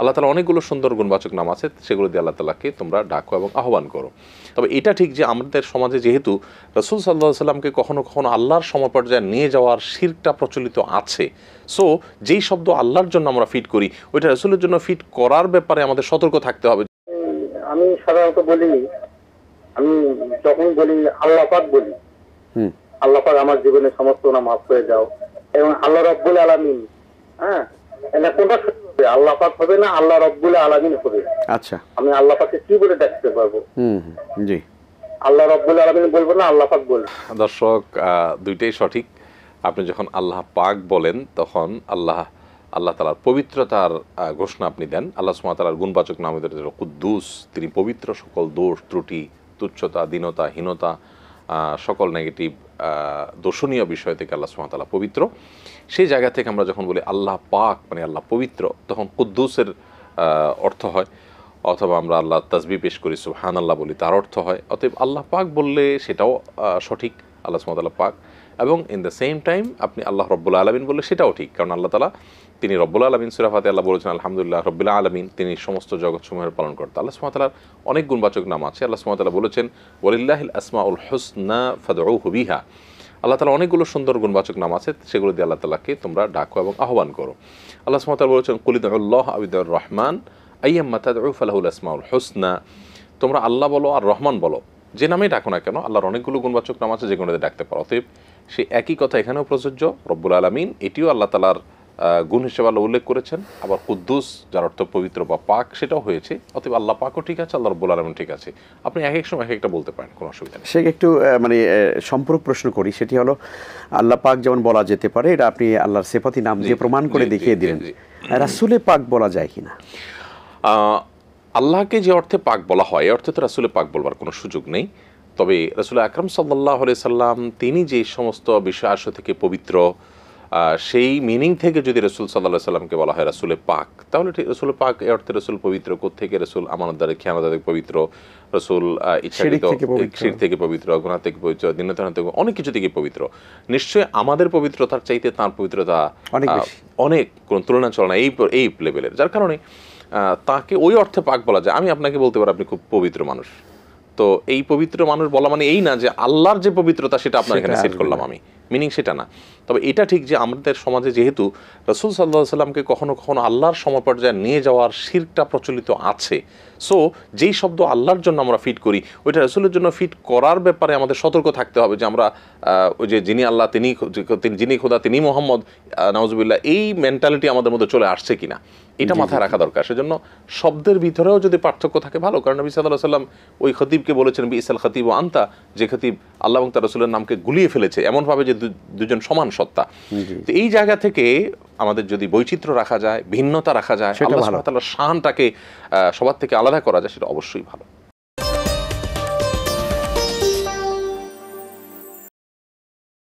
আল্লাহ তাআলা অনেকগুলো সুন্দর গুণবাচক নাম আছে, সেগুলো দিয়ে আল্লাহ তাআলাকে তোমরা ডাকো এবং আহ্বান করো। তবে এটা ঠিক যে আমাদের সমাজে যেহেতু রাসূল সাল্লাল্লাহু আলাইহি সাল্লামকে কখনো কখনো আল্লাহর সমপর্যায়ে নিয়ে যাওয়ার শিরকটা প্রচলিত আছে, সো যেই শব্দ আল্লাহর জন্য আমরা ফিট করি ওইটা রাসূলের জন্য ফিট করার ব্যাপারে আমাদের সতর্ক থাকতে হবে। আমি সাধারণত বলি, আমি যখন বলি আল্লাহ পাক বলি, আল্লাহ পাক আমার জীবনে সমস্ত গুনাহ মাফ করে দাও, এবং আল্লাহ রাব্বুল আলামিন, হ্যাঁ এটা কোনটা হবে? আল্লাহ পাক হবে না আল্লাহ রাব্বুল আলামিন হবে? আচ্ছা, আমি আল্লাহ পাককে কি বলে ডাকতে পারবো? জি, আল্লাহ রাব্বুল আলামিন বলবো না আল্লাহ পাক বলবো? দর্শক, দুইটাই সঠিক। আপনি যখন আল্লাহ পাক বলেন তখন আল্লাহ তাআলার পবিত্রতার ঘোষণা আপনি দেন। আল্লাহ সুবহানাহু ওয়া তাআলার গুণবাচক নাম হলো কুদ্দুস, তিনি পবিত্র, সকল দোষ ত্রুটি তুচ্ছতা দীনতা হীনতা সকল নেগেটিভ দোষণীয় বিষয় থেকে আল্লাহ সুবহানাহু ওয়া তাআলা পবিত্র। সেই জায়গা থেকে আমরা যখন বলি আল্লাহ পাক মানে আল্লাহ পবিত্র, তখন কুদ্দুসের অর্থ হয়, অথবা আমরা আল্লাহ তাসবিহ পেশ করি সুবহানাল্লাহ বলি, তার অর্থ হয়। অতএব আল্লাহ পাক বললে সেটাও সঠিক, আল্লাহ সুবহানাহু ওয়া তাআলা পাক। এবং ইন দ্য সেম টাইম আপনি আল্লাহ রব্বুল আলামিন বললে সেটাও ঠিক, কারণ আল্লাহ তাআলা তিনি রব্বুল আলামিন। সূরা ফাতিহা আল্লাহ বলেছেন আলহামদুলিল্লাহ রব্বিল আলামিন, তিনি সমস্ত জগৎসমূহের পালনকর্তা। আল্লাহ সুবহানাহু ওয়া তাআলার অনেক গুণবাচক নাম আছে। আল্লাহ সুবহানাহু ওয়া তাআলা বলেছেন ওয়ালিল্লাহিল আসমাউল হুসনা ফাদউহু বিহা। আল্লাহ তাআলা অনেকগুলো সুন্দর গুণবাচক নাম আছে, সেগুলো দিয়ে আল্লাহ তাআলাকে তোমরা ডাকো এবং আহ্বান করো। আল্লাহ সুবহানাহু ওয়া তাআলা বলেছেন কুল উদউল্লাহ আও উদউর রহমান আইয়াম্মা তাদউ ফালাহুল আসমাউল হুসনা। তোমরা আল্লাহ বলো আর রহমান বলো, যে নামেই ডাকো না কেন, আল্লাহর অনেকগুলো গুণবাচক নাম আছে যেগুলোতে ডাকতে পারো। অতএব সেই একই কথা এখানেও প্রযোজ্য। রব্বুল আলামিন এটিও আল্লাহ তাআলার গুণ হিসেবে আল্লাহ উল্লেখ করেছেন। আবার কুদ্দুস যার অর্থ পবিত্র বা পাক, সেটাও হয়েছে। অতএব আল্লাহ পাকও ঠিক আছে, আল্লাহ রব্বুল আলামিন ঠিক আছে। আপনি এক এক সময় এক একটা বলতে পারেন, কোনো অসুবিধা নেই। সে একটু মানে সম্পর্ক প্রশ্ন করি, সেটি হলো আল্লাহ পাক যেমন বলা যেতে পারে, এটা আপনি আল্লাহর সিফাতি নাম দিয়ে প্রমাণ করে দেখিয়ে দিলেন, রাসূলে পাক বলা যায় কিনা? আল্লাহকে যে অর্থে পাক বলা হয় এই অর্থে তো রাসূলে পাক বলবার কোনো সুযোগ নেই। তবে রাসূল আকরাম সাল্লাল্লাহু আলাইহি সাল্লাম তিনি যে সমস্ত বিষয় আশয় থেকে পবিত্র, সেই মিনিং থেকে যদি রাসূল সাল্লাল্লাহু আলাইহি সাল্লামকে বলা হয় রাসূলে পাক, তাহলে ঠিক রাসূলে পাক এই অর্থে রাসূল পবিত্র। কোত্থেকে? রাসূল আমানতদারি খেয়ানতদারি থেকে পবিত্র, রাসূল ইচ্ছাকৃত শিরক থেকে পবিত্র, গুনাহ থেকে পবিত্র, দীনতা থেকে অনেক কিছু থেকে পবিত্র। নিশ্চয়ই আমাদের পবিত্রতার চাইতে তার পবিত্রতা অনেক, কোনো তুলনা চলে না এই লেভেলের। যার কারণে তাকে ওই অর্থে পাক বলা যায়। আমি আপনাকে বলতে পারি আপনি খুব পবিত্র মানুষ, তো এই পবিত্র মানুষ বলা মানে এই না যে আল্লাহর যে পবিত্রতা সেটা আপনার এখানে সেট করলাম আমি, মিনিং সেটা না। তবে এটা ঠিক যে আমাদের সমাজে যেহেতু রাসূল সাল্লাল্লাহু আলাইহি সাল্লামকে কখনো কখনো আল্লাহর সমপর্যায়ে নিয়ে যাওয়ার শিরকটা প্রচলিত আছে, সো যেই শব্দ আল্লাহর জন্য আমরা ফিট করি ওইটা রাসূলের জন্য ফিট করার ব্যাপারে আমাদের সতর্ক থাকতে হবে যে আমরা ওই যে যিনি আল্লাহ যিনি খোদা তিনি মোহাম্মদ নাউজুবিল্লাহ, এই মেন্টালিটি আমাদের মধ্যে চলে আসছে কিনা এটা মাথায় রাখা দরকার। সেজন্য শব্দের ভিতরেও যদি পার্থক্য থাকে ভালো, কারণ নবী সাল্লাল্লাহু আলাইহি ওয়াসাল্লাম ওই খতিবকে বলেছেন বিইসাল খতিব ওয়া আনতা, যে খতিব আল্লাহ এবং তার রাসূলের নামকে গুলিয়ে ফেলেছে, এমনভাবে যে দুজন সমান সত্তা। তো এই জায়গা থেকে আমাদের যদি বৈচিত্র্য রাখা যায়, ভিন্নতা রাখা যায়, আল্লাহ সুবহানাহু ওয়া তাআলার শানটাকে সবার থেকে আলাদা করা যায়, সেটা অবশ্যই ভালো।